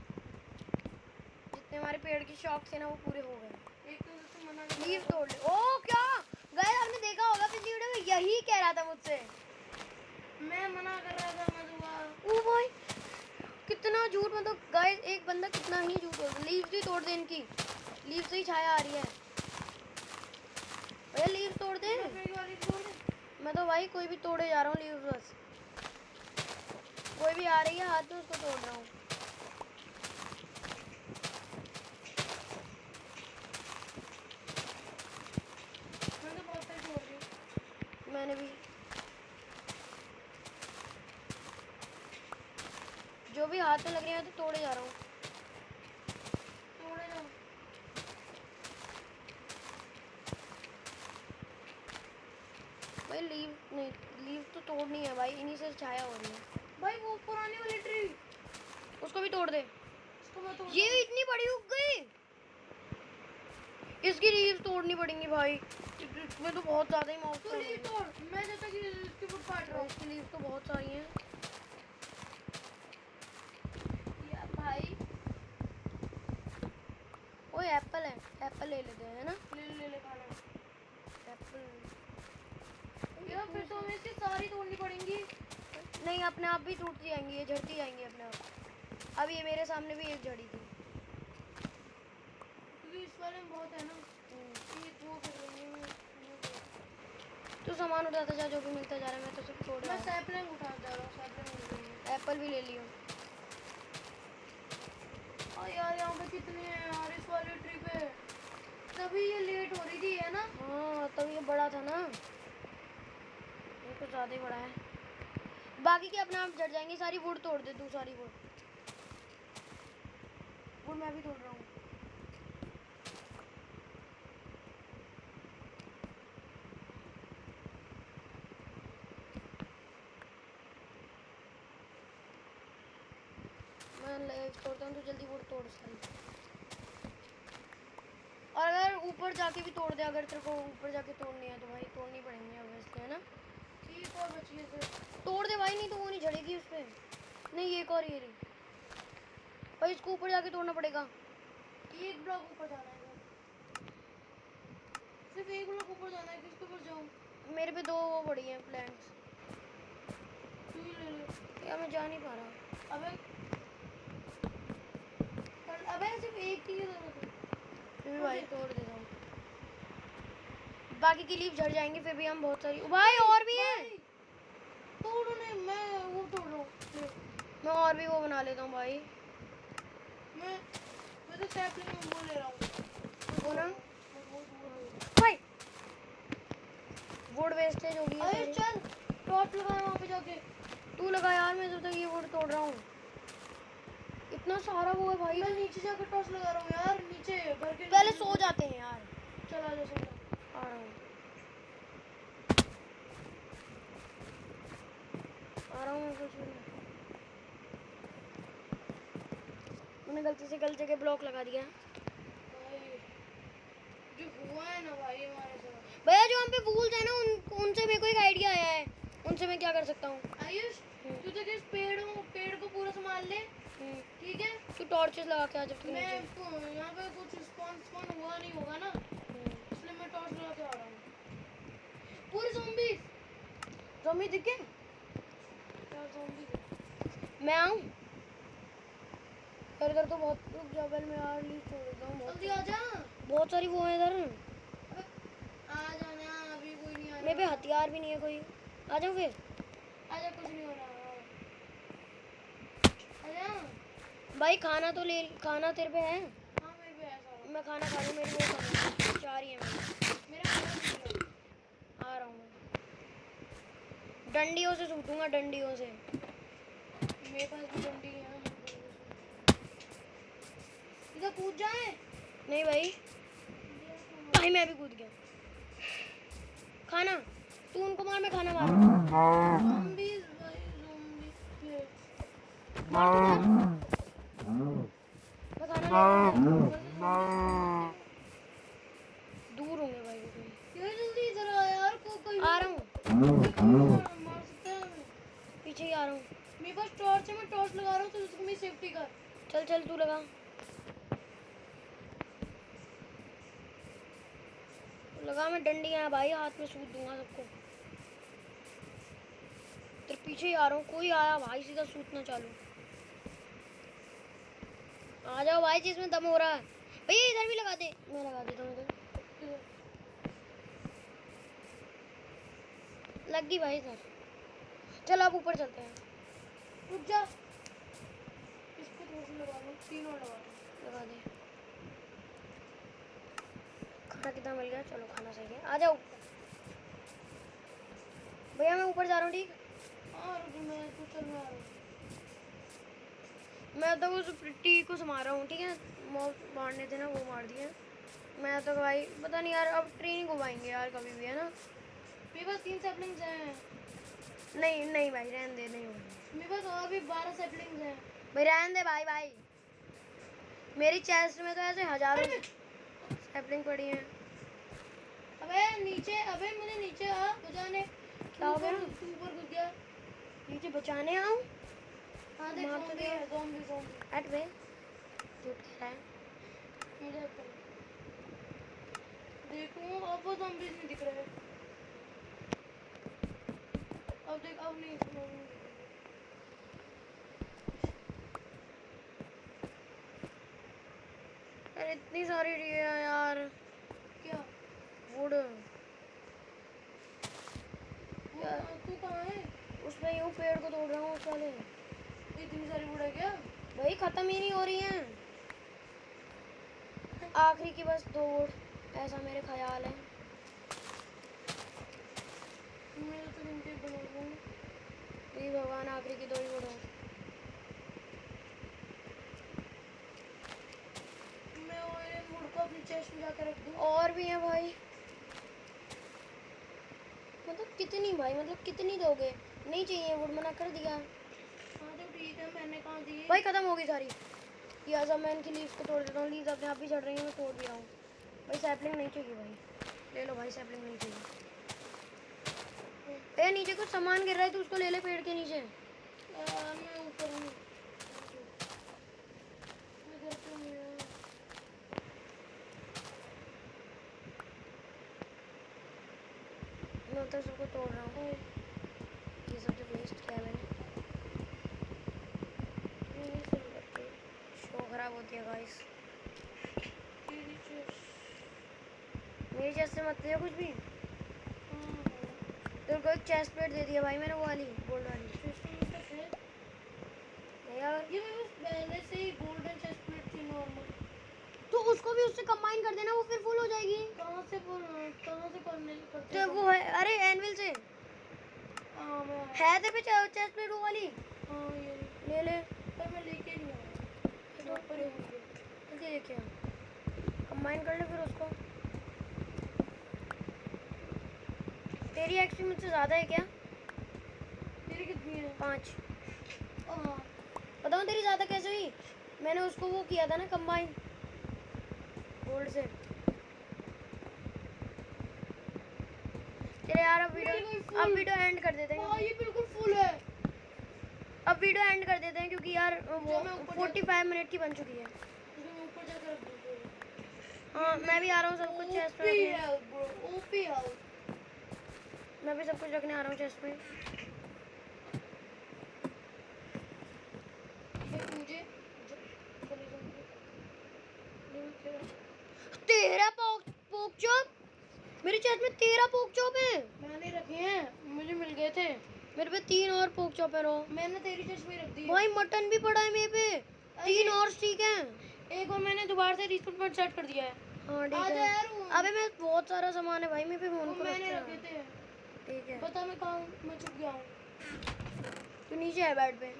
जितने हमारे पेड़ की शौक से ना वो पूरे हो गए। एक तो तुझसे मना नहीं लीव कर रहा तोड़ ले। ओ क्या गाइस, आपने देखा होगा पिछली वीडियो में यही कह रहा था मुझसे। था। मैं मना कर रहा था, मैं दूंगा। ओ भाई कितना झूठ, मतलब गाइस एक बंदा कितना ही झूठ बोलता है। लीव्स भी तोड़ दे इनकी, लीव से ही छाया आ रही है। भैया लीव तोड़ दे। मेरी वाली तोड़ दे। मैं तो भाई कोई भी तोड़े जा रहा हूँ लीव, बस कोई भी आ रही है हाथ में उसको तोड़ रहा हूँ। मैंने तो बहुत सारी तोड़ दी। मैंने भी, जो भी हाथ में लग रही है तो तोड़े जा रहा हूँ। तोड़े ना। भाई लीव नहीं, लीव तो तोड़नी है भाई, इन्हीं से छाया हो रही है। भाई वो पुरानी वाली ट्री, उसको भी तोड़ दे। इसको मैं तोड़। ये इतनी बड़ी उग गई, इसकी लीव तोड़नी पड़ेंगी भाई, इसमें तो बहुत ज्यादा ही मौत तू लीव तोड़, मैं जब तक इसके ऊपर काट रहा हूँ। इसकी लीव तो बहुत सारी हैं। या भाई ओए एप्पल है, एप्पल ले लेते हैं, है ना? ले खाना। एप्पल यार फिर तो हमें इसकी सारी तोड़नी पड़ेंगी। नहीं, अपने आप भी टूट जाएंगी, ये झड़ती जाएंगी अपने आप। अब ये मेरे सामने भी एक झड़ी थी, क्योंकि इस वाले में बहुत है ना। ये वो कर रही है। तो सामान उठाता जा, जो भी मिलता जा रहा है मैं तो सब तोड़ रहा मैं हूँ। सैपलिंग उठा जा रहा हूँ, सैपलिंग उठ रही है। एप्पल भी ले लियो। और यार यहाँ पे कितने हैं यार इस वाली ट्री पे, तभी ये लेट हो रही थी, है ना? हाँ तब ये बड़ा था ना, ये कुछ ज़्यादा ही बड़ा है। बाकी के अपने आप झड़ जाएंगे। सारी वुड तोड़ दे तू, सारी वुड मैं भी तोड़ रहा हूँ। मैं तोड़ता हूँ तो जल्दी वुड तोड़ सारी। और अगर ऊपर जाके भी तोड़ दे, अगर तेरे को ऊपर जाके तोड़नी है तो भाई तोड़नी पड़ेंगी अब वैसे, है ना? ठीक और बची है सिर्फ। तोड़ दे भाई, नहीं तो वो नहीं झड़ेगी उस पर। नहीं ये एक और, ये रही भाई, इसको ऊपर जाके तोड़ना पड़ेगा। एक ब्लॉक ऊपर जाना है, सिर्फ एक ब्लॉक ऊपर जाना है। किसके ऊपर जाऊँ? मेरे पे दो वो पड़ी हैं प्लैंक्स, तू ही ले ले। या मैं जा नहीं पा रहा। अबे सिर्फ एक की जरूरत है। फिर भी भाई तोड़ देता हूँ, बाकी की लीव झड़ जाएंगी फिर भी हम बहुत सारी। भाई और भी हैं, तोड़ो नहीं, मैं वो तोड़ रहा हूँ। मैं और भी वो बना लेता हूँ भाई। मैं मैं तो सैपलिंग वो ले रहा हूँ वो ना वो भाई वुड वेस्टेज होगी ये अरे सारी। चल टॉर्च लगाना वहाँ पे जाके। तू लगा यार, मैं जब तक ये वुड तोड़ रहा हूँ। इतना सारा वो है भाई। मैं नीचे जाकर टॉर्च लगा रहा हूँ यार, नीचे घर के पहले नीचे। सो जाते हैं यार। चला जा सो जा। आ रहा हूँ आ रहा हूँ मैं कुछ भी। मैंने गलती से गलत जगह ब्लॉक लगा दिया। भाई जो हुआ है ना भाई हमारे साथ। भैया जो हम पे वूल्स है ना उनसे मेरे को एक आइडिया आया है। उनसे मैं क्या कर सकता हूँ? आयुष तू देख इस पेड़ को पूरा संभाल ले, ठीक है? तू टॉर्चेस लगा के आ जब तक मैं नीचे। यहाँ पे कुछ स्पॉन हुआ नहीं होगा ना, इसलिए मैं टॉर्च लगा के आ रहा हूँ। पूरे ज़ॉम्बी दिख गए? क्या ज़ॉम्बी? मैं आऊँ? इधर तो बहुत रुक जा, पहले मैं यार लीव छोड़ देता हूँ। जल्दी आ जा। बहुत सारी वो है इधर। अबे आ जाना, अभी कोई नहीं आ रहा। मेरे पे हथियार भी नहीं है कोई। आ जाऊँ फिर? आजा, कुछ नहीं हो रहा। आजा भाई खाना तो ले, खाना तेरे पे है? हाँ मेरे पे ऐसा। मैं खाना खा लूँ, मेरी वो खाना 4 ही है मेरा खाना नहीं है। आ रहा हूँ मैं। डंडियों से सूटूंगा, डंडियों से। मेरे पास भी डंडी है। इधर कूद जाए। नहीं भाई, भाई मैं भी कूद गया। खाना तू उनको मार, मैं खाना मार। ज़ॉम्बीज़ भाई, ज़ॉम्बीज़। मार तू मैं खाना दूर होंगे भाई वो कहीं। यार जल्दी इधर आ यार, कोई आ रहा हूँ, मार सकता है हमें। पीछे ही आ रहा हूँ। मेरे पास टॉर्च है, मैं टॉर्च लगा रहा हूँ, तो उसको मेरी सेफ्टी कर। चल चल तू लगा, लगा। मैं डंडी है भाई, हाथ में सूट दूंगा सबको। तेरे पीछे ही आ रहा हूँ। कोई आया भाई, सीधा सूटना चालू। आ जाओ भाई, जिसमें दम हो रहा है। भैया इधर भी लगा दे, मैं लगा देता हूँ इधर। लग गई भाई इधर। चल अब ऊपर चलते हैं। रुक जा, इसको थोड़ी सी लगा लो, 3 और लगा लो। लगा दे। खाना कितना मिल गया? चलो खाना सही है। आ जाओ भैया, मैं ऊपर जा रहा हूँ, ठीक? हाँ रुक, मैं तो चल रहा हूँ। मैं तो उस टी को संभाल रहा हूँ, ठीक है? मॉब मारने थे ना, वो मार दिए। मैं तो भाई पता नहीं यार, अब ट्रेन घुमाएंगे यार कभी भी, है ना? मेरे पास 3 सैपलिंग्स हैं। नहीं नहीं भाई, रहने दे, नहीं होगा। मेरे पास और भी 12 सैपलिंग्स हैं। भाई रहने दे भाई। भाई मेरी चेस्ट में तो ऐसे हजारों सैपलिंग पड़ी हैं। अबे नीचे, अबे मुझे नीचे आ बचाने। क्या हो गया? तू ऊपर घुस गया। नीचे बचाने आऊँ? हाँ देख, मार तो ज़ॉम्बी दिया। है, ज़ॉम्बी। हट बे, झूठ कह रहा है। इधर पर देखो, अब वो ज़ॉम्बीज़ नहीं दिख रहे। अब देख, अब नहीं दिख रहे। अरे इतनी सारी डी है यार। क्या वुड यार, तू कहाँ है? उसमें यूँ पेड़ को तोड़ रहा हूँ उस वाले। इतनी सारी वुड है क्या? भाई खत्म ही नहीं हो रही हैं। आखिरी की बस 2 वुड, ऐसा मेरे ख्याल है। मैं तो इनके बना लूँ। ये भगवान, आखिरी की 2 ही वुड है। मैं आयरन वुड को अपनी चेस्ट में जाकर रख दूँ। और भी हैं भाई। मतलब कितनी भाई, मतलब कितनी दोगे? नहीं चाहिए वुड, मना कर दिया। हाँ तो ठीक है, मैंने कहाँ दी? भाई खत्म हो गई सारी। या सब मैं इनकी लीव्स को तोड़ देता हूँ। लीव्स अपने आप ही चढ़ रही हैं, मैं तोड़ भी रहा हूँ। भाई सैपलिंग नहीं चाहिए भाई, ले लो भाई, सैपलिंग नहीं चाहिए। ए नीचे कुछ सामान गिर रहा है, तो उसको ले ले पेड़ के नीचे। मैं ऊपर हूँ। मैं घर पे हूँ यार। मैं उधर सबको तोड़ रहा हूँ। ये सब जो वेस्ट किया है मैंने, मेरी चेस्ट, करके शो खराब होती है गाइस। तेरी चेस्ट। मेरी चेस्ट से मत लियो कुछ भी। हाँ तेरे को एक चेस्ट प्लेट दे दिया भाई मैंने, वो वाली गोल्ड वाली। चेस्ट में है। नहीं यार, ये मेरे पास पहले से ही गोल्डन चेस्ट प्लेट थी नॉर्मल। वो फिर फुल हो जाएगी। कहाँ से करने करते तो हैं? वो है, अरे एनविल से हाँ मैं है तेरे पे चेस्ट प्लेट वो वाली, हाँ ये ले ले। पर मैं लेके नहीं आया। तो ऊपर ही होंगे। जल्दी लेके आ, कंबाइन कर ले फिर उसको। तेरी एक्चुअली मुझसे ज़्यादा है क्या? तेरी कितनी है? 5। हाँ बताऊँ तेरी ज़्यादा कैसे हुई? मैंने उसको वो किया था ना कंबाइन गोल्ड से। चले यार बिल्कुल अब full। वीडियो एंड कर देते हैं। हाँ ये बिल्कुल फुल है। अब वीडियो एंड कर देते हैं क्योंकि यार वो जब मैं ऊपर 45 मिनट की बन चुकी है। तो मैं ऊपर जाकर रख दूँगी। हाँ मैं भी आ रहा हूँ सब कुछ चेस्ट में ओपी रखने। Help bro, OP help. मैं भी सब कुछ रखने आ रहा हूँ चेस्ट में। ये मुझे चले जाएंगे। ये मैं तेरा 13 पोक चॉप मेरे चेस्ट में 13 पोक चॉप है। मैंने रखे हैं, मुझे मिल गए थे। मेरे पे 3 और पोक चॉप है रो। मैंने तेरी चेस्ट में रख दी है। भाई मटन भी पड़ा है मेरे पे 3 और स्टिक हैं। एक और मैंने दोबारा से रिस्पॉन पॉइंट सेट कर दिया है। हाँ ठीक आजा है। यार वो। अबे मैं बहुत सारा सामान है भाई मेरे पे वो फोन को मैंने रखता रखे है। थे। ठीक है बता मैं कहाँ हूँ? मैं छुप गया हूँ। तू नीचे है बेड पे।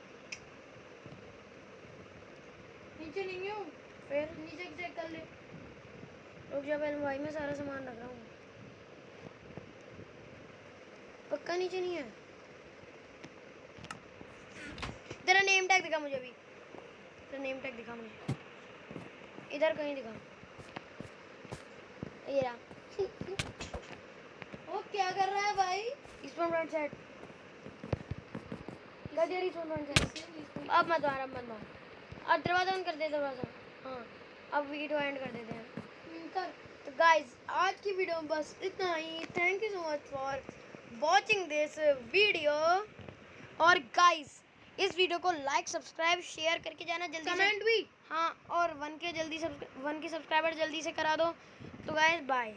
नीचे नहीं हूँ। फिर नीचे चेक कर ले। रुक जा पहले भाई मैं सारा सामान रख रहा हूँ। पक्का नीचे नहीं है? तेरा नेम टैग दिखा मुझे अभी। तेरा नेम टैग दिखा मुझे इधर कहीं दिखा। ये रहा। वो क्या कर रहा है भाई? स्पॉन पॉइंट सेट कर दिया। Spawn point set. अब मत मार, अब मत मार। अब दरवाजा ऑन कर दे दरवाजा। हाँ अब वीडियो एंड कर देते हैं। कर। तो गाइज आज की वीडियो में बस इतना ही। Thank you so much for watching this video. और गाइज इस वीडियो को लाइक सब्सक्राइब शेयर करके जाना जल्दी कमेंट भी। हाँ और 1 के सब्सक्राइबर जल्दी से करा दो। तो गाइज बाय।